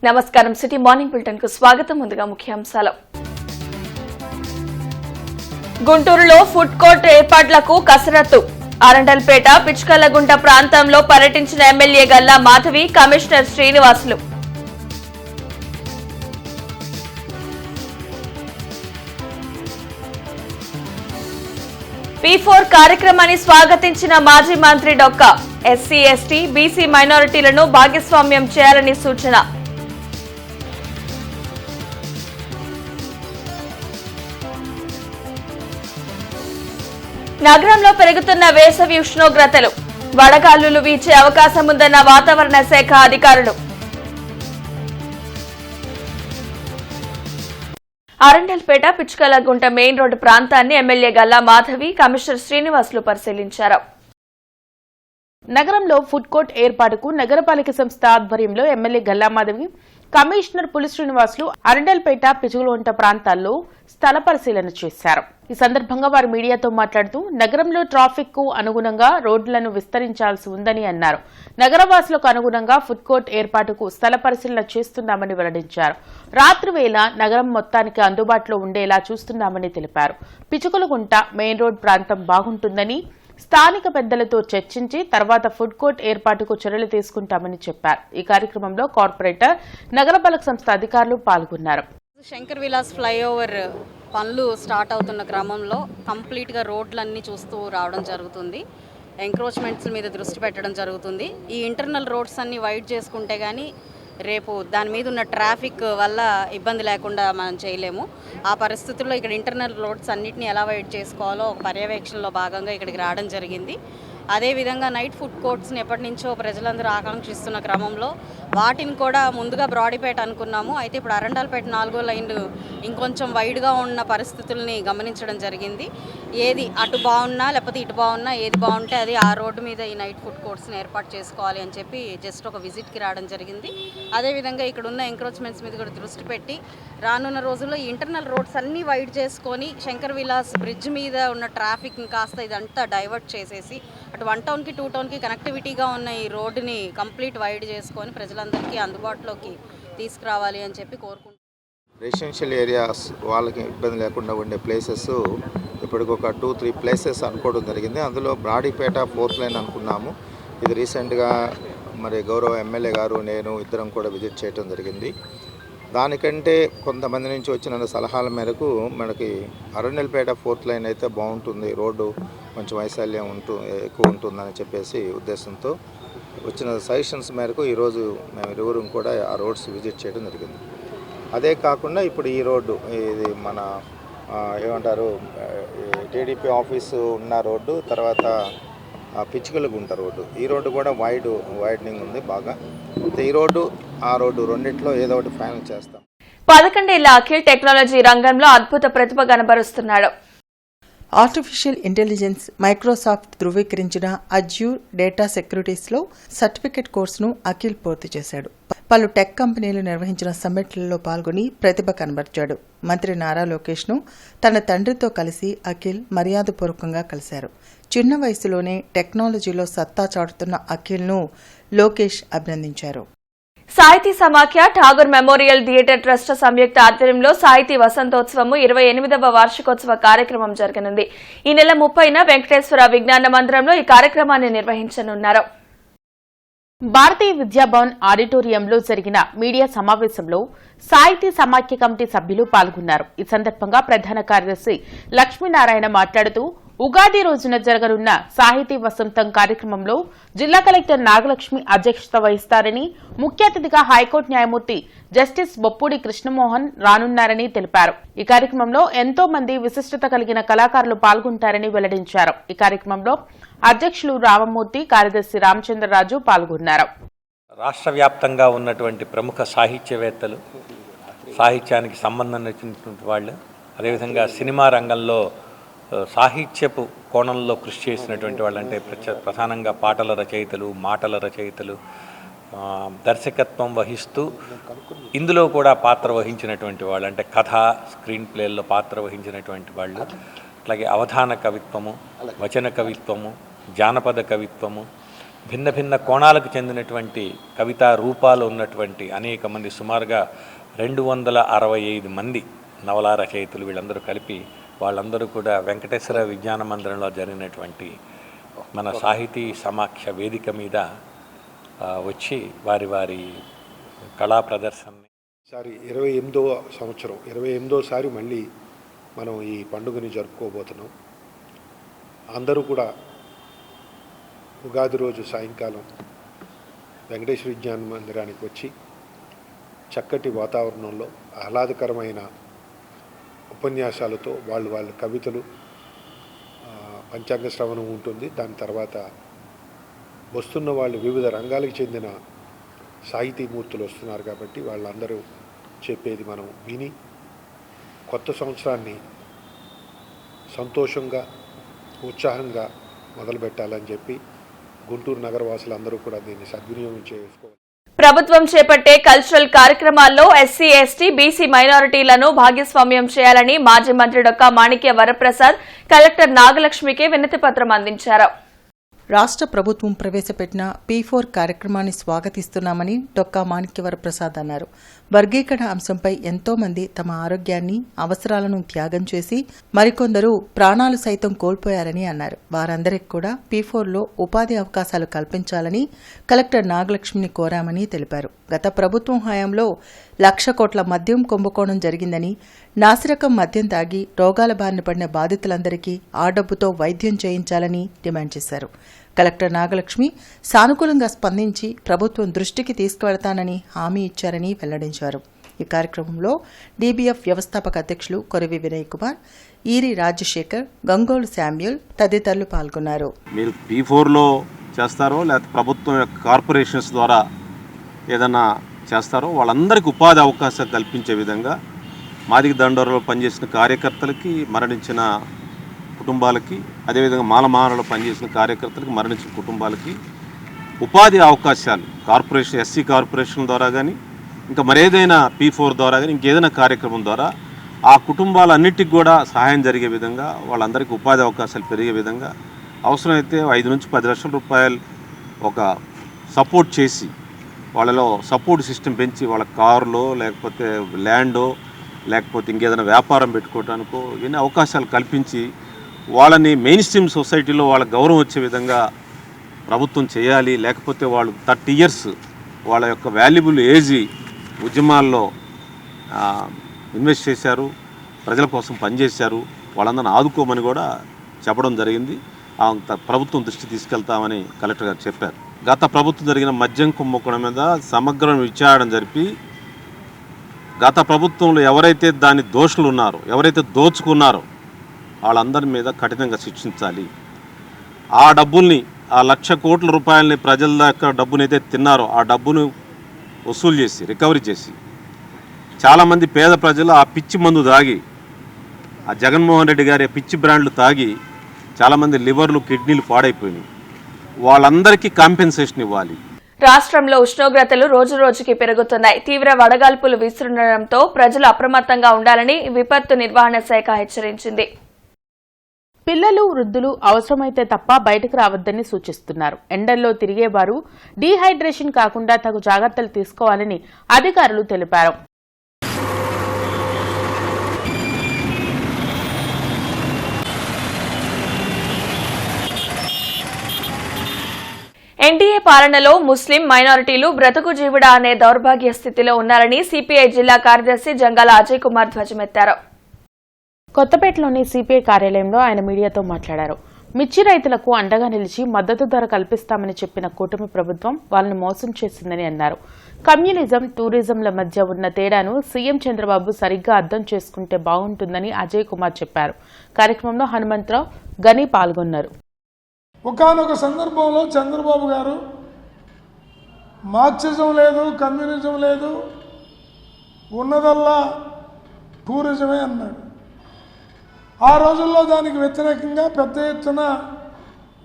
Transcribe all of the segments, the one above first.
నమస్కారం. City morning bulletin కు స్వాగతం. ముందుగా ముఖ్యాంశాలు. గుంటూరులో ఫుడ్ కోర్ట్ ఏర్పాట్లకు కసరత్తు. అరండల్పేట పిచ్కలగుంట ప్రాంతంలో పర్యటించిన MLA Galla Madhavi, commissioner Srinivasulu. P4 కార్యక్రమాన్ని స్వాగతించిన మాజీ మంత్రి డొక్కా. ఎస్సీ, ఎస్టీ, బీసీ మైనారిటీలను భాగస్వామ్యం చేయాలని సూచన. నగరంలో పెరుగుతున్న వేసవి ఉష్ణోగ్రతలు. వడగాలులు వీచే అవకాశం ఉందన్న వాతావరణ శాఖ అధికారులు. అరండల్పేట పిచ్కలగుంట మెయిన్ రోడ్డు ప్రాంతాన్ని ఎమ్మెల్యే గల్లా మాధవి, కమిషనర్ శ్రీనివాసులు పరిశీలించారు. నగరంలో ఫుడ్ కోర్ట్ ఏర్పాటుకు నగరపాలిక సంస్థ ఆధ్వర్యంలో ఎమ్మెల్యే గల్లా మాధవి, కమిషనర్ పులి శ్రీనివాసులు అరండల్పేట పిచ్కలగుంట ప్రాంతాల్లో స్థల పరిశీలన చేశారు. ఈ సందర్భంగా వారు మీడియాతో మాట్లాడుతూ నగరంలో ట్రాఫిక్ కు అనుగుణంగా రోడ్లను విస్తరించాల్సి ఉందని అన్నారు. నగరవాసులకు అనుగుణంగా ఫుడ్ కోర్ట్ ఏర్పాటుకు స్థల పరిశీలన చేస్తున్నామని వెల్లడించారు. రాత్రి వేళ నగరం మొత్తానికి అందుబాటులో ఉండేలా చూస్తున్నామని తెలిపారు. పిచ్చుకలగుంట మెయిన్ రోడ్ ప్రాంతం బాగుంటుందని, స్థానిక పెద్దలతో చర్చించి తర్వాత ఫుడ్ కోర్ట్ ఏర్పాటుకు చర్యలు తీసుకుంటామని చెప్పారు. ఈ కార్యక్రమంలో కార్పొరేటర్, నగరపాలక సంస్థ అధికారులు పాల్గొన్నారు. శంకర్ విలాస్ ఫ్లైఓవర్ పనులు స్టార్ట్ అవుతున్న క్రమంలో కంప్లీట్గా రోడ్లన్నీ చూస్తూ రావడం జరుగుతుంది. ఎంక్రోచ్మెంట్స్ మీద దృష్టి పెట్టడం జరుగుతుంది. ఈ ఇంటర్నల్ రోడ్స్ అన్నీ వైడ్ చేసుకుంటే కానీ రేపు దాని మీద ఉన్న ట్రాఫిక్ వల్ల ఇబ్బంది లేకుండా మనం చేయలేము. ఆ పరిస్థితుల్లో ఇక్కడ ఇంటర్నల్ రోడ్స్ అన్నిటిని ఎలా వైడ్ చేసుకోవాలో ఒక పర్యవేక్షణలో భాగంగా ఇక్కడికి రావడం జరిగింది. అదేవిధంగా నైట్ ఫుడ్ కోర్ట్స్ని ఎప్పటి నుంచో ప్రజలందరూ ఆకాంక్షిస్తున్న క్రమంలో వాటిని కూడా ముందుగా బ్రాడీపేట అనుకున్నాము. అయితే ఇప్పుడు అరండల్పేట 4వ లైన్ ఇంకొంచెం వైడ్గా ఉన్న పరిస్థితుల్ని గమనించడం జరిగింది. ఏది అటు బాగున్నా లేకపోతే ఇటు బాగున్నా ఏది బాగుంటే అది ఆ రోడ్డు మీద ఈ నైట్ ఫుడ్ కోర్ట్స్ని ఏర్పాటు చేసుకోవాలి అని చెప్పి జస్ట్ ఒక విజిట్కి రావడం జరిగింది. అదేవిధంగా ఇక్కడ ఉన్న ఎంక్రోచ్మెంట్స్ మీద కూడా దృష్టి పెట్టి రానున్న రోజుల్లో ఈ ఇంటర్నల్ రోడ్స్ అన్నీ వైడ్ చేసుకొని శంకర్ విలాస్ బ్రిడ్జ్ మీద ఉన్న ట్రాఫిక్ కాస్త ఇదంతా డైవర్ట్ చేసేసి అటు 1 టౌన్కి 2 టౌన్కి కనెక్టివిటీగా ఉన్న ఈ రోడ్డుని కంప్లీట్ వైడ్ చేసుకొని ప్రజలందరికీ అందుబాటులోకి తీసుకురావాలి అని చెప్పి కోరుకుంటున్నాను. రెసిడెన్షియల్ ఏరియాస్ వాళ్ళకి ఇబ్బంది లేకుండా ఉండే ప్లేసెస్ ఇప్పటికి ఒక 2-3 ప్లేసెస్ అనుకోవడం జరిగింది. అందులో బ్రాడీపేట 4th లైన్ అనుకున్నాము. ఇది రీసెంట్గా మరి గౌరవ ఎమ్మెల్యే గారు నేను ఇద్దరం కూడా విజిట్ చేయడం జరిగింది. దానికంటే కొంతమంది నుంచి వచ్చిన సలహాల మేరకు మనకి అరండల్పేట 4th లైన్ అయితే బాగుంటుంది, రోడ్డు కొంచెం వైశాల్యం ఎక్కువ ఉంటుందని చెప్పేసి ఉద్దేశంతో వచ్చిన సజెషన్స్ మేరకు ఈరోజు మేము ఇరువురు కూడా ఆ రోడ్స్ విజిట్ చేయడం జరిగింది. అదే కాకుండా ఇప్పుడు ఈ రోడ్డు ఇది మన ఏమంటారు టీడీపీ ఆఫీసు ఉన్న రోడ్డు, తర్వాత పిచ్చుకలగుంట రోడ్డు, ఈ రోడ్డు కూడా వైడనింగ్ ఉంది బాగా. ఈ రోడ్డు ఆ రోడ్డు రెండిట్లో ఏదో ఒకటి ఫైనల్ చేస్తాం. 11 ఏళ్ల అఖిల్ టెక్నాలజీ రంగంలో అద్భుత ప్రతిభ కనబరుస్తున్నాడు. ఆర్టిఫిషియల్ ఇంటెలిజెన్స్ మైక్రోసాఫ్ట్ ధృవీకరించిన అజ్యూర్ డేటా సెక్యూరిటీస్లో సర్టిఫికెట్ కోర్సును అఖిల్ పూర్తి చేశాడు. పలు టెక్ కంపెనీలు నిర్వహించిన సమ్మిట్లలో పాల్గొని ప్రతిభ కనబర్చాడు. మంత్రి నారా లోకేష్ను తన తండ్రితో కలిసి అఖిల్ మర్యాదపూర్వకంగా కలిశారు. చిన్న వయసులోనే టెక్నాలజీలో సత్తా చాటుతున్న అఖిల్ను లోకేష్ అభినందించారు. సాహితీ సమాఖ్య ఠాగూర్ మెమోరియల్ థియేటర్ ట్రస్ట్ సంయుక్త ఆధ్వర్యంలో సాహితీ వసంతోత్సవం 28వ వార్షికోత్సవ కార్యక్రమం జరగనుంది. ఈ నెల 30న వెంకటేశ్వర విజ్ఞాన మందిరంలో ఈ కార్యక్రమాన్ని నిర్వహించనున్నారు. భారతీయ విద్యాభవన్ ఆడిటోరియంలో జరిగిన మీడియా సమావేశంలో సాహితీ సమాఖ్య కమిటీ సభ్యులు పాల్గొన్నారు. ఈ సందర్భంగా ప్రధాన కార్యదర్శి లక్ష్మీనారాయణ మాట్లాడుతూ ఉగాది రోజున జరగనున్న సాహితీ వసంతం కార్యక్రమంలో జిల్లా కలెక్టర్ నాగలక్ష్మి అధ్యక్షత వహిస్తారని, ముఖ్య అతిథిగా హైకోర్టు న్యాయమూర్తి జస్టిస్ బొప్పూడి కృష్ణమోహన్ రానున్నారని తెలిపారు. ఈ కార్యక్రమంలో ఎంతో మంది విశిష్టత కలిగిన కళాకారులు పాల్గొంటారని వెల్లడించారు. ఈ కార్యక్రమంలో అధ్యక్షులు రామమూర్తి, కార్యదర్శి రామచంద్రరాజు పాల్గొన్నారు. రాష్ట్ర వ్యాప్తంగా ఉన్నటువంటి ప్రముఖ సాహిత్యవేత్తలు, సాహిత్యానికి సంబంధం వచ్చినటువంటి వాళ్ళు, అదేవిధంగా సినిమా రంగంలో సాహిత్యపు కోణంలో కృషి చేసినటువంటి వాళ్ళంటే ప్రధానంగా పాటల రచయితలు, మాటల రచయితలు, దర్శకత్వం వహిస్తూ ఇందులో కూడా పాత్ర వహించినటువంటి వాళ్ళు, అంటే కథ స్క్రీన్ ప్లేల్లో పాత్ర వహించినటువంటి వాళ్ళు, అట్లాగే అవధాన కవిత్వము, వచన కవిత్వము, జానపద కవిత్వము, భిన్న భిన్న కోణాలకు చెందినటువంటి కవితా రూపాలు ఉన్నటువంటి అనేక మంది, సుమారుగా 265 మంది నవలా రచయితలు, వీళ్ళందరూ కలిపి వాళ్ళందరూ కూడా వెంకటేశ్వర విజ్ఞాన మందిరంలో జరిగినటువంటి మన సాహితీ సమాఖ్య వేదిక మీద వచ్చి వారి వారి కళా ప్రదర్శనని ఈసారి 28వ సంవత్సరం 28వసారి మళ్ళీ మనం ఈ పండుగని జరుపుకోబోతున్నాం. అందరూ కూడా ఉగాది రోజు సాయంకాలం వెంకటేశ్వర విజ్ఞాన మందిరానికి వచ్చి చక్కటి వాతావరణంలో ఆహ్లాదకరమైన ఉపన్యాసాలతో వాళ్ళ కవితలు, పంచాంగ శ్రవణం ఉంటుంది. దాని తర్వాత వస్తున్న వాళ్ళు వివిధ రంగాలకు చెందిన సాహితీమూర్తులు వస్తున్నారు కాబట్టి వాళ్ళందరూ చెప్పేది మనం విని కొత్త సంవత్సరాన్ని సంతోషంగా ఉత్సాహంగా మొదలుపెట్టాలని చెప్పి గుంటూరు నగరవాసులందరూ కూడా దీన్ని సద్వినియోగం చేసుకోవాలి. ప్రభుత్వం చేపట్టే కల్చరల్ కార్యక్రమాల్లో ఎస్సీ, ఎస్టీ, బీసీ మైనారిటీలను భాగస్వామ్యం చేయాలని మాజీ మంత్రి డొక్కా మాణిక్య వరప్రసాద్ కలెక్టర్ నాగలక్ష్మికి వినతి పత్రం అందించారు. రాష్ట్ర ప్రభుత్వం ప్రవేశపెట్టిన P4 కార్యక్రమాన్ని స్వాగతిస్తున్నామని డొక్కా మాణిక్యవరప్రసాద్ అన్నారు. వర్గీకరణ అంశంపై ఎంతో మంది తమ ఆరోగ్యాన్ని, అవసరాలను త్యాగం చేసి మరికొందరు ప్రాణాలు సైతం కోల్పోయారని అన్నారు. వారందరికీ కూడా P4లో ఉపాధి అవకాశాలు కల్పించాలని కలెక్టర్ నాగలక్ష్మిని కోరామని తెలిపారు. గత ప్రభుత్వం హయాంలో 1,00,000 కోట్ల మద్యం కుంభకోణం జరిగిందని, నాసిరకం మద్యం తాగి రోగాల బారిన పడిన బాధితులందరికీ ఆ డబ్బుతో వైద్యం చేయించాలని డిమాండ్ చేశారు. కలెక్టర్ నాగలక్ష్మి సానుకూలంగా స్పందించి ప్రభుత్వం దృష్టికి తీసుకువెళతానని హామీ ఇచ్చారని వెల్లడించారు. ఈ కార్యక్రమంలో డీబీఎఫ్ వ్యవస్థాపక అధ్యక్షులు కొరవి వినయ్ కుమార్, ఈరి రాజశేఖర్, గంగోలు శామ్యూల్ తదితరులు పాల్గొన్నారు. మీరు P4లో చేస్తారో లేకపోతే ప్రభుత్వం యొక్క కార్పొరేషన్స్ ద్వారా ఏదైనా చేస్తారో వాళ్ళందరికీ ఉపాధి అవకాశాలు కల్పించే విధంగా మాదిగ దండోరలో పనిచేసిన కార్యకర్తలకి, మరణించిన కుటుంబాలకి, అదేవిధంగా మాలమాలలో పనిచేసిన కార్యకర్తలకి, మరణించిన కుటుంబాలకి ఉపాధి అవకాశాలు కార్పొరేషన్, ఎస్సీ కార్పొరేషన్ ద్వారా కానీ, ఇంకా మరేదైనా P4 ద్వారా కానీ, ఇంకేదైనా కార్యక్రమం ద్వారా ఆ కుటుంబాలన్నిటికి కూడా సహాయం జరిగే విధంగా, వాళ్ళందరికీ ఉపాధి అవకాశాలు పెరిగే విధంగా అవసరమైతే 5 నుంచి 10 లక్షల రూపాయలు ఒక సపోర్ట్ చేసి, వాళ్ళలో సపోర్ట్ సిస్టమ్ పెంచి, వాళ్ళ కారులో లేకపోతే ల్యాండో లేకపోతే ఇంకేదైనా వ్యాపారం పెట్టుకోవడానికో ఇవన్నీ అవకాశాలు కల్పించి వాళ్ళని మెయిన్ స్ట్రీమ్ సొసైటీలో వాళ్ళ గౌరవం వచ్చే విధంగా ప్రభుత్వం చేయాలి. లేకపోతే వాళ్ళు 30 years వాళ్ళ యొక్క వాల్యుబుల్ ఏజ్ ఉద్యమాల్లో ఇన్వెస్ట్ చేశారు, ప్రజల కోసం పనిచేశారు, వాళ్ళందరిని ఆదుకోమని కూడా చెప్పడం జరిగింది. ప్రభుత్వం దృష్టి తీసుకెళ్తామని కలెక్టర్ గారు చెప్పారు. గత ప్రభుత్వం జరిగిన మద్యం కుంభకోణం మీద సమగ్ర విచారణ జరిపి గత ప్రభుత్వంలో ఎవరైతే దాని దోషులు ఉన్నారో, ఎవరైతే దోచుకున్నారో వాళ్ళందరి మీద కఠినంగా శిక్షించాలి. ఆ డబ్బుల్ని, ఆ 1,00,000 కోట్ల రూపాయలని, ప్రజల యొక్క డబ్బునైతే తిన్నారో ఆ డబ్బును వసూలు చేసి, రికవరీ చేసి, చాలామంది పేద ప్రజలు ఆ పిచ్చి మందు తాగి, ఆ జగన్మోహన్ రెడ్డి గారి పిచ్చి బ్రాండ్లు తాగి చాలామంది లివర్లు, కిడ్నీలు పాడైపోయినాయి. వాళ్ళందరికీ కాంపెన్సేషన్ ఇవ్వాలి. రాష్ట్రంలో ఉష్ణోగ్రతలు రోజురోజుకి పెరుగుతున్నాయి. తీవ్ర వడగాల్పులు వీస్తుండటంతో ప్రజలు అప్రమత్తంగా ఉండాలని విపత్తు నిర్వహణ శాఖ హెచ్చరించింది. పిల్లలు, వృద్ధులు అవసరమైతే తప్ప బయటకు రావద్దని సూచిస్తున్నారు. ఎండల్లో తిరిగేవారు డీహైడ్రేషన్ కాకుండా తగు జాగ్రత్తలు తీసుకోవాలని అధికారులు తెలిపారు. ఎన్డీఏ పాలనలో ముస్లిం మైనారిటీలు బ్రతుకు జీవుడా అనే దౌర్భాగ్య స్థితిలో ఉన్నారని సిపిఐ జిల్లా కార్యదర్శి జంగాల అజయ్ కుమార్ ధ్వజమెత్తారు. కొత్తపేటలోని సిపిఐ కార్యాలయంలో ఆయన మీడియాతో మాట్లాడారు. మిర్చి రైతులకు అండగా నిలిచి మద్దతు ధర కల్పిస్తామని చెప్పిన కూటమి ప్రభుత్వం వాళ్ళని మోసం చేసిందని అన్నారు. కమ్యూనిజం, టూరిజంల మధ్య ఉన్న తేడాను సీఎం చంద్రబాబు సరిగ్గా అర్థం చేసుకుంటే బాగుంటుందని అజయ్ కుమార్ చెప్పారు. కార్యక్రమంలో హనుమంతరావు, గని పాల్గొన్నారు. ఒకానొక సందర్భంలో చంద్రబాబు గారు మార్క్సిజం లేదు, కమ్యూనిజం లేదు, ఉన్నదల్లా టూరిజమే అన్నాడు. ఆ రోజుల్లో దానికి వ్యతిరేకంగా పెద్ద ఎత్తున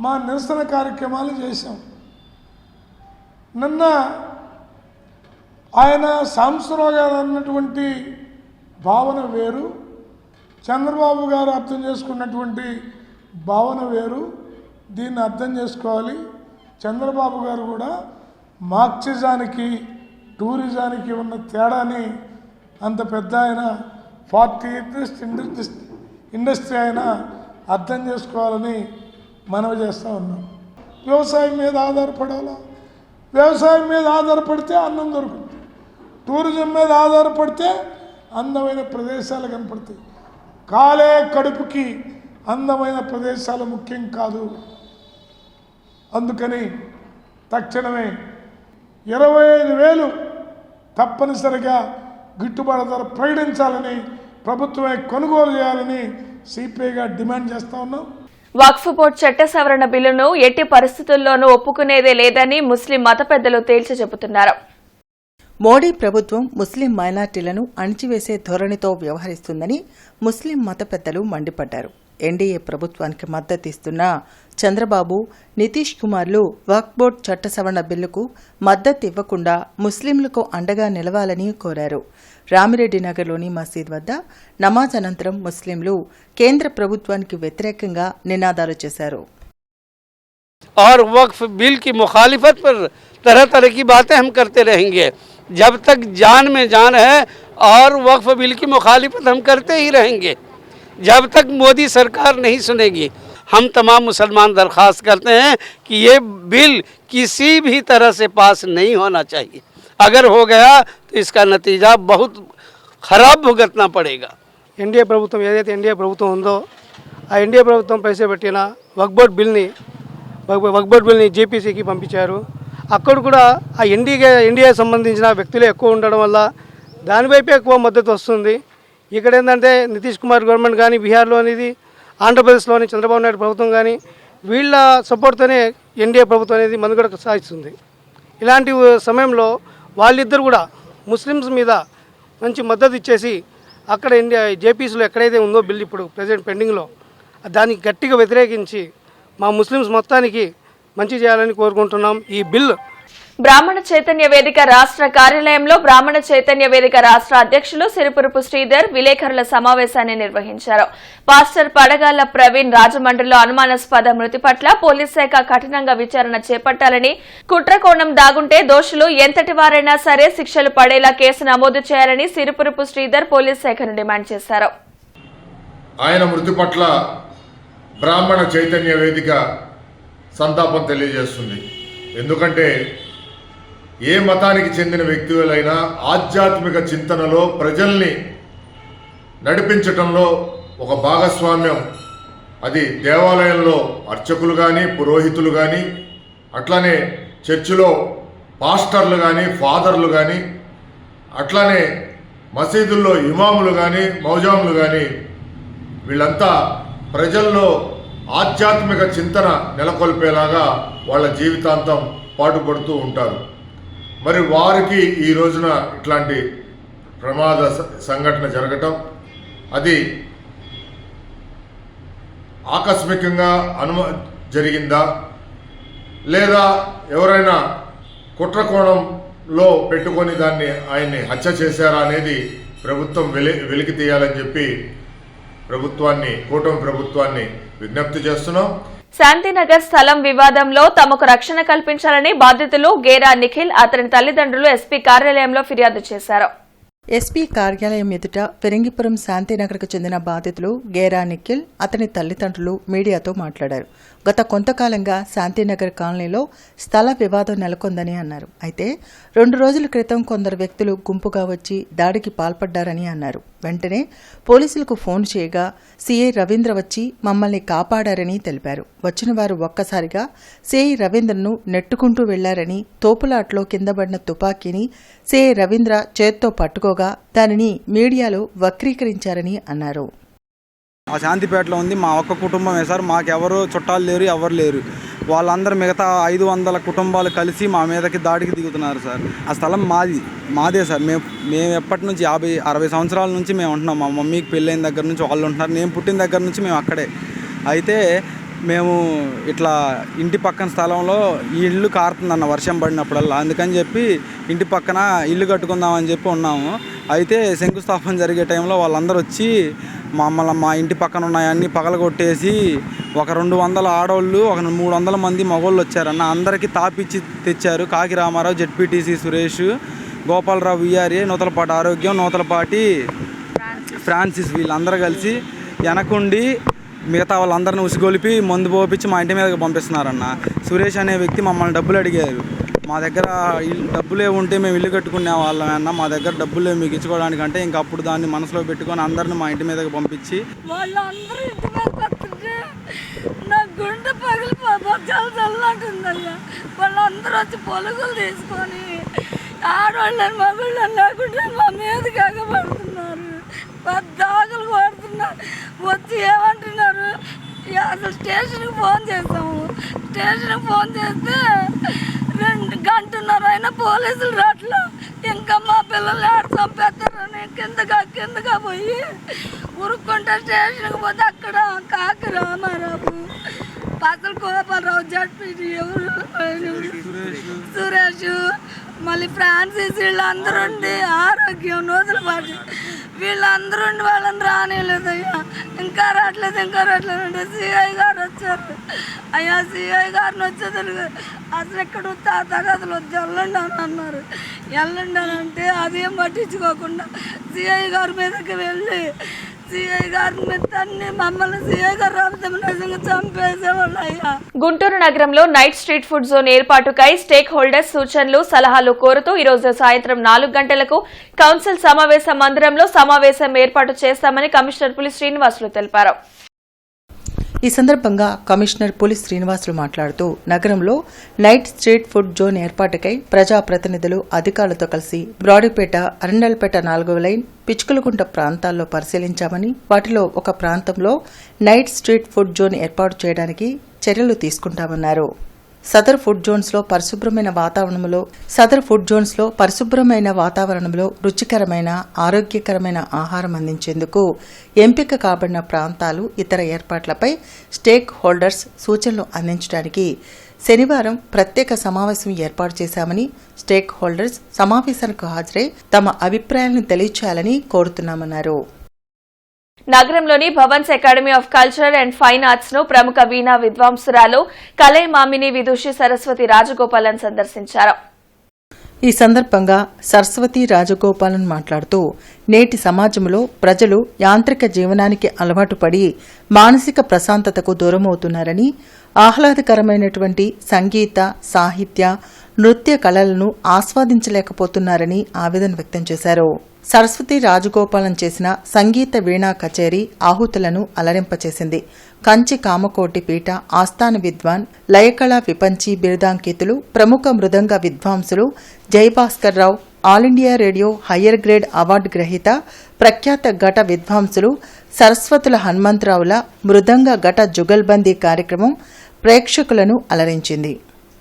మా నిరసన కార్యక్రమాలు చేశాం. నిన్న ఆయన సాంబశివరావు గారు అన్నటువంటి భావన వేరు, చంద్రబాబు గారు అర్థం చేసుకున్నటువంటి భావన వేరు. దీన్ని అర్థం చేసుకోవాలి. చంద్రబాబు గారు కూడా మార్క్సిజానికి టూరిజానికి ఉన్న తేడాని అంత పెద్ద ఆయన 40 ఇండస్ట్రీ అయినా అర్థం చేసుకోవాలని మనవి చేస్తూ ఉన్నాం. వ్యవసాయం మీద ఆధారపడాలా, వ్యవసాయం మీద ఆధారపడితే అన్నం దొరుకుతుంది, టూరిజం మీద ఆధారపడితే అందమైన ప్రదేశాలు కనపడతాయి. కాలే కడుపుకి అందమైన ప్రదేశాలు ముఖ్యం కాదు. అందుకని తక్షణమే 25,000 తప్పనిసరిగా గిట్టుబాటు ధర ప్రకటించాలని, ప్రభుత్వమే కొనుగోలు చేయాలని సిపిఐగా డిమాండ్ చేస్తూ ఉన్నాం. వక్ఫ్ బోర్డు చట్ట సవరణ బిల్లును ఎట్టి పరిస్థితుల్లోనూ ఒప్పుకునేదే లేదని ముస్లిం మత పెద్దలు తేల్చి చెబుతున్నారు. మోడీ ప్రభుత్వం ముస్లిం మైనార్టీలను అణిచివేసే ధోరణితో వ్యవహరిస్తుందని ముస్లిం మత పెద్దలు మండిపడ్డారు. ఎన్డీఏ ప్రభుత్వానికి మద్దతిస్తున్న చంద్రబాబు, నితీష్ కుమార్లు వక్ఫ్ బోర్డు చట్ట సవరణ బిల్లుకు మద్దతు ఇవ్వకుండా ముస్లింలకు అండగా నిలవాలని కోరారు. రామిరెడ్డి నగర్లోని మసీద్ వద్ద నమాజ్ అనంతరం ముస్లింలు కేంద్ర ప్రభుత్వానికి వ్యతిరేకంగా నినాదాలు చేశారు. और वक्फ बिल की मुखालिफत पर तरह तरह की बातें हम करते रहेंगे जब तक जान में जान है, और वक्फ बिल की मुखालिफत हम करते ही रहेंगे जब तक मोदी सरकार नहीं सुनेगी. हम तमाम मुसलमान दरख्वास्त करते हैं कि ये बिल किसी भी तरह से पास नहीं होना चाहिए. अगर हो गया तो इसका नतीजा बहुत ख़राब भुगतना पड़ेगा. ఎన్డీఏ ప్రభుత్వం ఏదైతే ఎన్డీఏ ప్రభుత్వం ఉందో ఆ ఎన్డీఏ ప్రభుత్వం ప్రవేశపెట్టిన వక్ఫ్ బోర్డ్ బిల్ని జేపీసీకి పంపించారు. అక్కడ కూడా ఆ ఎన్డీఏ సంబంధించిన వ్యక్తులే ఎక్కువ ఉండడం వల్ల దానివైపే ఎక్కువ మద్దతు వస్తుంది. ఇక్కడ ఏంటంటే నితీష్ కుమార్ గవర్నమెంట్ కానీ, బీహార్లో అనేది ఆంధ్రప్రదేశ్లోని చంద్రబాబు నాయుడు ప్రభుత్వం కానీ వీళ్ళ సపోర్ట్తోనే ఎన్డీఏ ప్రభుత్వం అనేది మనుగడ సాగిస్తుంది. ఇలాంటి సమయంలో వాళ్ళిద్దరు కూడా ముస్లిమ్స్ మీద మంచి మద్దతు ఇచ్చేసి అక్కడ జేపీసీలో ఎక్కడైతే ఉందో బిల్ ఇప్పుడు ప్రెజెంట్ పెండింగ్లో దానికి గట్టిగా వ్యతిరేకించి మా ముస్లిమ్స్ మొత్తానికి మంచి చేయాలని కోరుకుంటున్నాం. ఈ బిల్ బ్రాహ్మణ చైతన్య వేదిక రాష్ట్ర కార్యాలయంలో బ్రాహ్మణ చైతన్య వేదిక రాష్ట్ర అధ్యక్షులు సిరిపురపు శ్రీధర్ విలేకరుల సమావేశాన్ని నిర్వహించారు. పాస్టర్ పడగాల ప్రవీణ్ రాజమండ్రిలో అనుమానాస్పద మృతి పట్ల పోలీస్ శాఖ కఠినంగా విచారణ చేపట్టాలని, కుట్రకోణం దాగుంటే దోషులు ఎంతటి వారైనా సరే శిక్షలు పడేలా కేసు నమోదు చేయాలని సిరిపురపు శ్రీధర్ పోలీస్ శాఖను డిమాండ్ చేశారు. ఆయన మృతి పట్ల బ్రాహ్మణ చైతన్య వేదిక సంతాపం తెలియజేస్తుంది. ఎందుకంటే ఏ మతానికి చెందిన వ్యక్తులైనా ఆధ్యాత్మిక చింతనలో ప్రజల్ని నడిపించటంలో ఒక భాగస్వామ్యం, అది దేవాలయంలో అర్చకులు కానీ, పురోహితులు కానీ, అట్లానే చర్చిలో పాస్టర్లు కానీ, ఫాదర్లు కానీ, అట్లానే మసీదుల్లో ఇమాములు కానీ, మౌజాములు కానీ, వీళ్ళంతా ప్రజల్లో ఆధ్యాత్మిక చింతన నెలకొల్పేలాగా వాళ్ళ జీవితాంతం పాటుపడుతూ ఉంటారు. మరి వారికి ఈ రోజున ఇట్లాంటి ప్రమాద సంఘటన జరగటం అది ఆకస్మికంగా జరిగిందా, లేదా ఎవరైనా కుట్రకోణంలో పెట్టుకొని ఆయన్ని హత్య చేశారా అనేది ప్రభుత్వం వెలికి తీయాలని చెప్పి కూటమి ప్రభుత్వాన్ని విజ్ఞప్తి చేస్తున్నాం. శాంతినగర్ స్థలం వివాదంలో తమకు రక్షణ కల్పించాలని బాధితులు గేరా నిఖిల్, అతని తల్లిదండ్రులు ఎస్పీ కార్యాలయంలో ఫిర్యాదు చేశారు. ఎస్పీ కార్యాలయం ఎదుట ఫిరంగిపురం శాంతినగర్కు చెందిన బాధితులు గేరా నిఖిల్, అతని తల్లిదండ్రులు మీడియాతో మాట్లాడారు. గత కొంతకాలంగా శాంతినగర్ కాలనీలో స్థల వివాదం నెలకొందని అన్నారు. అయితే 2 రోజుల క్రితం కొందరు వ్యక్తులు గుంపుగా వచ్చి దాడికి పాల్పడ్డారని అన్నారు. వెంటనే పోలీసులకు ఫోన్ చేయగా సీఐ రవీంద్ర వచ్చి మమ్మల్ని కాపాడారని తెలిపారు. వచ్చిన వారు ఒక్కసారిగా సీఐ రవీంద్రను నెట్టుకుంటూ వెళ్లారని, తోపులాట్లో కిందపడిన తుపాకీని సీఐ రవీంద్ర చేత్తో పట్టుకోగా దానిని మీడియాలో వక్రీకరించారని అన్నారు. ఆ శాంతిపేటలో ఉంది మా ఒక్క కుటుంబమే సార్, మాకెవరు చుట్టాలు లేరు, ఎవరు లేరు. వాళ్ళందరూ మిగతా 500 కుటుంబాలు కలిసి మా మీదకి దాడికి దిగుతున్నారు సార్. ఆ స్థలం మాదే సార్. మేము ఎప్పటి నుంచి 50-60 సంవత్సరాల నుంచి మేము ఉంటున్నాం. మా మమ్మీకి పెళ్ళైన దగ్గర నుంచి వాళ్ళు ఉంటున్నారు. నేను పుట్టిన దగ్గర నుంచి మేము అక్కడే. అయితే మేము ఇట్లా ఇంటి పక్కన స్థలంలో ఈ ఇల్లు కారుతుందన్న వర్షం పడినప్పుడల్లా, అందుకని చెప్పి ఇంటి పక్కన ఇల్లు కట్టుకుందామని చెప్పి ఉన్నాము. అయితే శంకుస్థాపన జరిగే టైంలో వాళ్ళందరూ వచ్చి మా ఇంటి పక్కన ఉన్నాయన్నీ పగలగొట్టేసి ఒక 200 ఆడవాళ్ళు ఒక 300 మంది మగవాళ్ళు వచ్చారన్న. అందరికీ తాపిచ్చి తెచ్చారు. కాకి రామారావు, జెడ్పీటీసీ సురేష్, గోపాలరావు విఆర్ఏ, నూతలపాటి ఆరోగ్యం, నూతలపాటి ఫ్రాన్సిస్ వీళ్ళందరూ కలిసి వెనకుండి మిగతా వాళ్ళందరినీ ఉసిగొలిపి మందు పోపించి మా ఇంటి మీదకి పంపిస్తున్నారన్న. సురేష్ అనే వ్యక్తి మమ్మల్ని డబ్బులు అడిగారు. మా దగ్గర డబ్బులే ఉంటే మేము ఇల్లు కట్టుకునే వాళ్ళమన్నా, మా దగ్గర డబ్బులే మీకు ఇచ్చుకోవడానికంటే ఇంకా అప్పుడు దాన్ని మనసులో పెట్టుకొని అందరిని మా ఇంటి మీదకి పంపించి వాళ్ళందరూ ఇంటి మీదకి వస్తుంటే నా గుండె పగిలిపోతుంది, చల్లంటుందయ్యా. వాళ్ళందరూ వచ్చి పొలుగులు తీసుకొని ఆడవాళ్ళని మగవాళ్ళని లేకుండా మా మీదకి ఎగబడుతున్నారు, దాగులు పడుతున్నారు. వచ్చి ఏమంటున్నారు, అసలు స్టేషన్కి ఫోన్ చేసాము. స్టేషన్కి ఫోన్ చేస్తే 2 గంటన్నర అయినా పోలీసులు రాట్లా. ఇంకా మా పిల్లలు ఆడ చంపేస్తారని కిందగా పోయి ఉరుక్కుంటే స్టేషన్కి పోతే అక్కడ కాకి రామారావు, పసలు గోపాలరావు, జడ్పీటీ సురేష్, మళ్ళీ ఫ్రాన్సిస్ వీళ్ళందరూ ఉండి, ఆరోగ్యం, నూతలపాటి వీళ్ళందరూ ఉండి వాళ్ళని రానిలేదయ్యా. ఇంకా రావట్లేదు అంటే సిఐ గారు వచ్చారు. అయ్యా సిఐ గారిని వచ్చేది అసలు ఎక్కడ తగదులు వచ్చి వెళ్ళండి అని అన్నారు. వెళ్ళండి అని అంటే అదేం పట్టించుకోకుండా సిఐ గారి మీదకి వెళ్ళి సిఐ గారిని తన్ని మమ్మల్ని సిఐ గారు రామచంద్ర చంపేసేవాళ్ళు అయ్యా. గుంటూరు నగరంలో నైట్ స్ట్రీట్ ఫుడ్ జోన్ ఏర్పాటుకై స్టేక్ హోల్డర్స్ సూచనలు, సలహాలు కోరుతూ ఈ రోజు సాయంత్రం 4 గంటలకు కౌన్సిల్ సమావేశ మందిరంలో సమావేశం ఏర్పాటు చేస్తామని కమిషనర్ పులి శ్రీనివాసులు తెలిపారు. ఈ సందర్భంగా కమిషనర్ పులి శ్రీనివాసులు మాట్లాడుతూ నగరంలో నైట్ స్ట్రీట్ ఫుడ్ జోన్ ఏర్పాటుకై ప్రజాప్రతినిధులు, అధికారులతో కలిసి బ్రాడీపేట, అరండల్పేట 4వ లైన్, పిచ్చుకలగుంట ప్రాంతాల్లో పరిశీలించామని, వాటిలో ఒక ప్రాంతంలో నైట్ స్ట్రీట్ ఫుడ్ జోన్ ఏర్పాటు చేయడానికి చర్యలు తీసుకుంటామన్నారు. సదర్ ఫుడ్ జోన్స్ లో పరిశుభ్రమైన వాతావరణంలో రుచికరమైన, ఆరోగ్యకరమైన ఆహారం అందించేందుకు ఎంపిక కాబడిన ప్రాంతాలు, ఇతర ఏర్పాట్లపై స్టేక్ హోల్డర్స్ సూచనలు అందించడానికి శనివారం ప్రత్యేక సమావేశం ఏర్పాటు చేశామని, స్టేక్ హోల్డర్స్ సమావేశానికి హాజరై తమ అభిప్రాయాలను తెలియచేయాలని కోరుతున్నామన్నారు. నగరంలోని Bhavan's academy of culture and fine arts ను ప్రముఖ వీణా విద్వాంసురాలు కలైమామిని విదుషి సరస్వతి రాజగోపాలన్ సందర్శించారు. ఈ సందర్భంగా సరస్వతి రాజగోపాలన్ మాట్లాడుతూ నేటి సమాజంలో ప్రజలు యాంత్రిక జీవనానికి అలవాటు పడి మానసిక ప్రశాంతతకు దూరమవుతున్నారని, ఆహ్లాదకరమైనటువంటి సంగీత, సాహిత్య, నృత్య కళలను ఆస్వాదించలేకపోతున్నారని ఆవేదన వ్యక్తం చేశారు. సరస్వతి రాజగోపాలన్ చేసిన సంగీత వీణా కచేరీ ఆహుతులను అలరింపచేసింది. కంచి కామకోటి పీఠ ఆస్థాన విద్వాన్, లయకళా విపంచి బిరుదాంకితులు, ప్రముఖ మృదంగ విద్వాంసులు Jayabhaskar Rao, all India radio higher grade award గ్రహీత, ప్రఖ్యాత ఘట విద్వాంసులు సరస్వతుల హనుమంతరావుల మృదంగ ఘట జుగల్బందీ కార్యక్రమం ప్రేక్షకులను అలరించింది.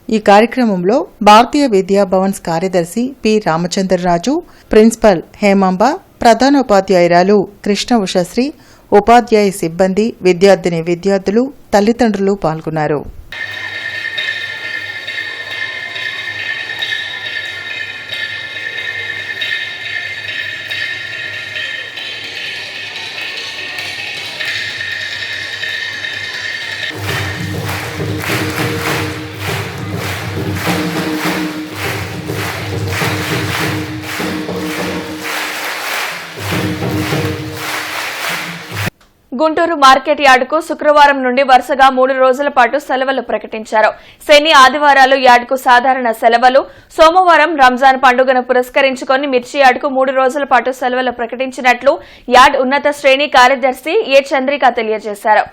ఈ కార్యక్రమంలో భారతీయ విద్యా భవన్స్ కార్యదర్శి పి రామచంద్రరాజు, ప్రిన్సిపల్ హేమాంబ, ప్రధానోపాధ్యాయురాలు కృష్ణ ఉషశ్రీ, ఉపాధ్యాయ సిబ్బంది, విద్యార్థులు, తల్లిదండ్రులు పాల్గొన్నారు. గుంటూరు మార్కెట్ యార్డుకు శుక్రవారం నుండి వరుసగా 3 రోజుల పాటు సెలవులు ప్రకటించారు. శని, ఆదివారాలు యార్డుకు సాధారణ సెలవులు. సోమవారం రంజాన్ పండుగను పురస్కరించుకుని మిర్చి యార్డుకు 3 రోజుల పాటు సెలవులు ప్రకటించినట్లు యార్డ్ ఉన్నత శ్రేణి కార్యదర్శి ఏ చంద్రిక తెలియజేశారు.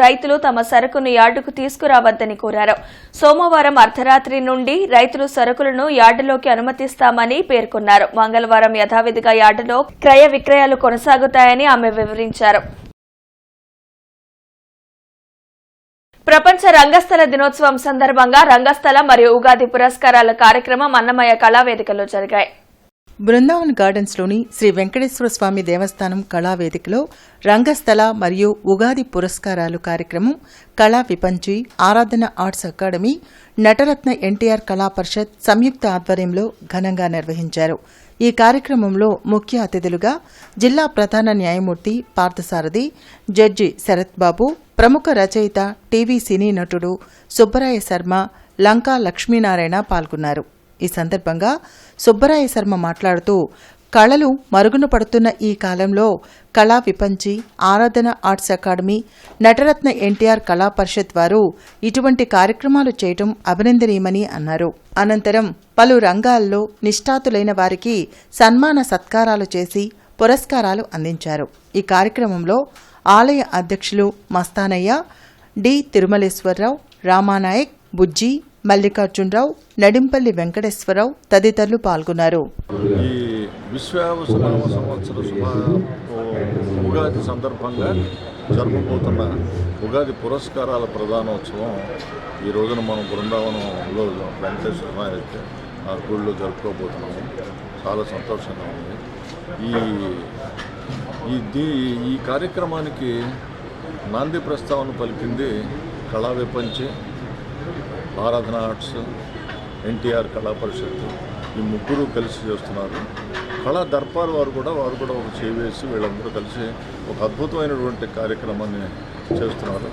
రైతులు తమ సరుకును యార్డుకు తీసుకురావద్దని కోరారు. సోమవారం అర్ధరాత్రి నుండి రైతులు సరుకులను యార్డులోకి అనుమతిస్తామని పేర్కొన్నారు. మంగళవారం యథావిధిగా యార్డులో క్రయ విక్రయాలు కొనసాగుతాయని ఆమె వివరించారు. ప్రపంచ రంగస్థల దినోత్సవం సందర్భంగా రంగస్థల మరియు ఉగాది పురస్కారాల కార్యక్రమం అన్నమయ్య కళావేదికలో జరిగాయి. బృందావన్ గార్డెన్స్లోని శ్రీ వెంకటేశ్వర స్వామి దేవస్థానం కళావేదికలో రంగస్థల మరియు ఉగాది పురస్కారాలు కార్యక్రమం కళా విపంచి ఆరాధన ఆర్ట్స్ అకాడమీ నటరత్న ఎన్టీఆర్ కళా పరిషత్ సంయుక్త ఆధ్వర్యంలో ఘనంగా నిర్వహించారు. ఈ కార్యక్రమంలో ముఖ్య అతిథులుగా జిల్లా ప్రధాన న్యాయమూర్తి పార్థసారథి, జడ్జి శరత్ బాబు, ప్రముఖ రచయిత టీవీ సినీ నటుడు సుబ్బరాయ శర్మ, లంకా లక్ష్మీనారాయణ పాల్గొన్నారు. ఈ సందర్భంగా సుబ్బరాయ శర్మ మాట్లాడుతూ కళలు మరుగున పడుతున్న ఈ కాలంలో కళా విపంచి ఆరాధన ఆర్ట్స్ అకాడమీ నటరత్న ఎన్టీఆర్ కళా పరిషత్ వారు ఇటువంటి కార్యక్రమాలు చేయటం అభినందనీయమని అన్నారు. అనంతరం పలు రంగాల్లో నిష్ఠాతులైన వారికి సన్మాన సత్కారాలు చేసి పురస్కారాలు అందించారు. ఈ కార్యక్రమంలో ఆలయ అధ్యక్షులు మస్తానయ్య, డి తిరుమలేశ్వరరావు, రామానాయక్, బుజ్జి, మల్లికార్జునరావు, నడింపల్లి వెంకటేశ్వరరావు తదితరులు పాల్గొన్నారు. ఈ విశ్వావసనామ సంవత్సర ఉగాది సందర్భంగా జరుపుకోతున్న ఉగాది పురస్కారాల ప్రధానోత్సవం ఈ రోజున మనం బృందావనంలో వెంకటేశ్వర స్వామి గుడిలో జరుపుకోబోతున్నాము. చాలా సంతోషంగా ఉంది. ఈ కార్యక్రమానికి నాంది ప్రస్తావన పలికింది కళా విపంచి, ఆరాధన ఆర్ట్స్, ఎన్టీఆర్ కళా పరిషత్. ఈ ముగ్గురు కలిసి చేస్తున్నారు. కళా దర్బార్ వారు కూడా ఒక చేవేసి వీళ్ళందరూ కలిసి ఒక అద్భుతమైనటువంటి కార్యక్రమాన్ని చేస్తున్నారు.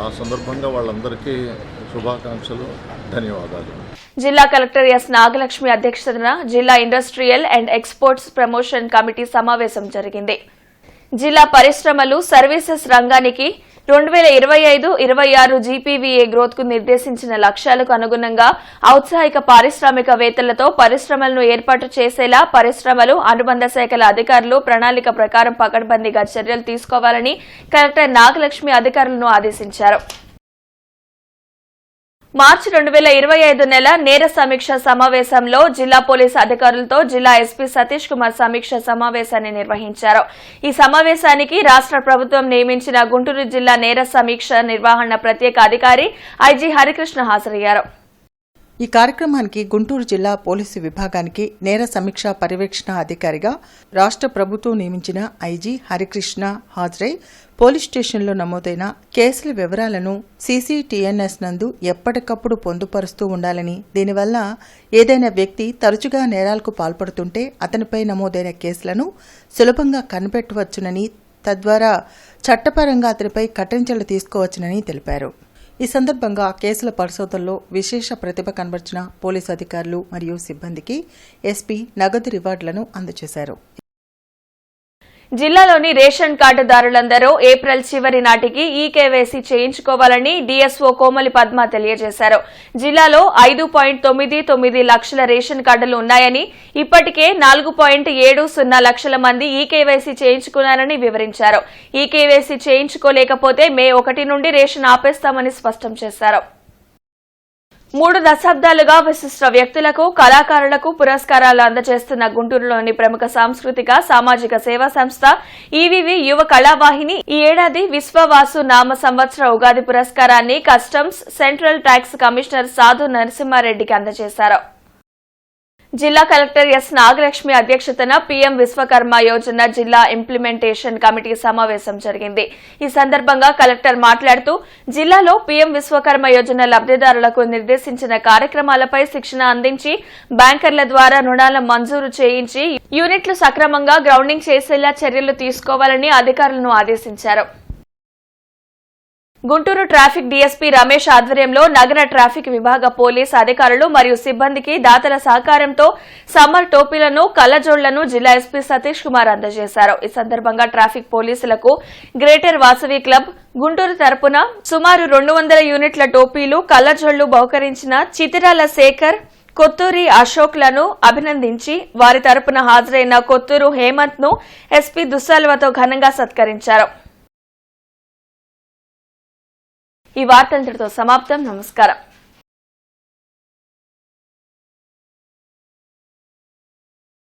ఆ సందర్భంగా వాళ్ళందరికీ శుభాకాంక్షలు, ధన్యవాదాలు. జిల్లా కలెక్టర్ ఎస్ నాగలక్ష్మి అధ్యక్షతన జిల్లా industrial and exports promotion committee సమావేశం జరిగింది. జిల్లా పరిశ్రమలు, సర్వీసెస్ రంగానికి 2025-26 జీపీవీఏ గ్రోత్ కు నిర్దేశించిన లక్ష్యాలకు అనుగుణంగా ఔత్సాహిక పారిశ్రామికవేత్తలతో పరిశ్రమలను ఏర్పాటు చేసేలా పరిశ్రమలు, అనుబంధ శాఖల అధికారులు ప్రణాళిక ప్రకారం పకడ్బందీగా చర్యలు తీసుకోవాలని కలెక్టర్ నాగలక్ష్మి అధికారులను ఆదేశించారు. మార్చి 2025 నెల నేర సమీక్ష సమావేశంలో జిల్లా పోలీసు అధికారులతో జిల్లా ఎస్పీ సతీష్ కుమార్ సమీక్ష సమావేశాన్ని నిర్వహించారు. ఈ సమావేశానికి రాష్ట్ర ప్రభుత్వం నియమించిన గుంటూరు జిల్లా నేర సమీక్ష నిర్వహణ ప్రత్యేక అధికారి ఐజీ హరికృష్ణ హాజరయ్యారు. ఈ కార్యక్రమానికి గుంటూరు జిల్లా పోలీసు విభాగానికి నేర సమీక్ష పర్యవేక్షణ అధికారిగా రాష్ట్ర ప్రభుత్వం నియమించిన ఐజీ హరికృష్ణ హాజరై పోలీస్ స్టేషన్లో నమోదైన కేసుల వివరాలను సీసీటీఎన్ఎస్ నందు ఎప్పటికప్పుడు పొందుపరుస్తూ ఉండాలని, దీనివల్ల ఏదైనా వ్యక్తి తరచుగా నేరాలకు పాల్పడుతుంటే అతనిపై నమోదైన కేసులను సులభంగా కనిపెట్టవచ్చునని, తద్వారా చట్టపరంగా అతనిపై కఠిన చర్యలు తీసుకోవచ్చునని తెలిపారు. ఈ సందర్భంగా కేసుల పరిశోధనలో విశేష ప్రతిభ కనబర్చిన పోలీసు అధికారులు మరియు సిబ్బందికి ఎస్పీ నగదు రివార్డులను అందజేశారు. జిల్లాలోని రేషన్ కార్డుదారులందరూ ఏప్రిల్ చివరి నాటికి ఈకేవైసీ చేయించుకోవాలని డీఎస్ఓ కోమలి పద్మ తెలియజేశారు. జిల్లాలో 5.99 లక్షల రేషన్ కార్డులు ఉన్నాయని, ఇప్పటికే 4.70 లక్షల మంది ఈకేవైసీ చేయించుకున్నారని వివరించారు. ఈకేవైసీ చేయించుకోలేకపోతే మే 1 నుండి రేషన్ ఆపేస్తామని స్పష్టం చేశారు. 3 దశాబ్దాలుగా విశిష్ట వ్యక్తులకు, కళాకారులకు పురస్కారాలు అందజేస్తున్న గుంటూరులోని ప్రముఖ సాంస్కృతిక సామాజిక సేవా సంస్థ ఈవీవీ యువ కళావాహిని ఈ ఏడాది విశ్వవాసు నామ సంవత్సర ఉగాది పురస్కారాన్ని కస్టమ్స్, సెంట్రల్ ట్యాక్స్ కమిషనర్ సాధు నరసింహారెడ్డికి అందజేశారు. జిల్లా కలెక్టర్ ఎస్ నాగలక్ష్మి అధ్యక్షతన పీఎం విశ్వకర్మ యోజన జిల్లా ఇంప్లిమెంటేషన్ కమిటీ సమావేశం జరిగింది. ఈ సందర్భంగా కలెక్టర్ మాట్లాడుతూ జిల్లాలో పీఎం విశ్వకర్మ యోజన లబ్దిదారులకు నిర్దేశించిన కార్యక్రమాలపై శిక్షణ అందించి బ్యాంకర్ల ద్వారా రుణాల మంజూరు చేయించి యూనిట్లు సక్రమంగా గ్రౌండింగ్ చేసేలా చర్యలు తీసుకోవాలని అధికారులను ఆదేశించారు. గుంటూరు ట్రాఫిక్ డీఎస్పీ రమేష్ ఆధ్వర్యంలో నగర ట్రాఫిక్ విభాగ పోలీసు అధికారులు మరియు సిబ్బందికి దాతల సహకారంతో సమ్మర్ టోపీలను, కళ్లజోళ్లను జిల్లా ఎస్పీ సతీష్ కుమార్ అందజేశారు. ఈ సందర్భంగా ట్రాఫిక్ పోలీసులకు గ్రేటర్ వాసవి క్లబ్ గుంటూరు తరపున సుమారు 200 యూనిట్ల టోపీలు, కళ్లజోళ్లు బహుకరించిన చితిరాల శేఖర్, కొత్తూరి అశోక్లను అభినందించి వారి తరపున హాజరైన కొత్తూరు హేమంత్ ను ఎస్పీ దుస్సాల్వతో ఘనంగా సత్కరించారు. ఈ వార్తలతో సమాప్తం. నమస్కారం.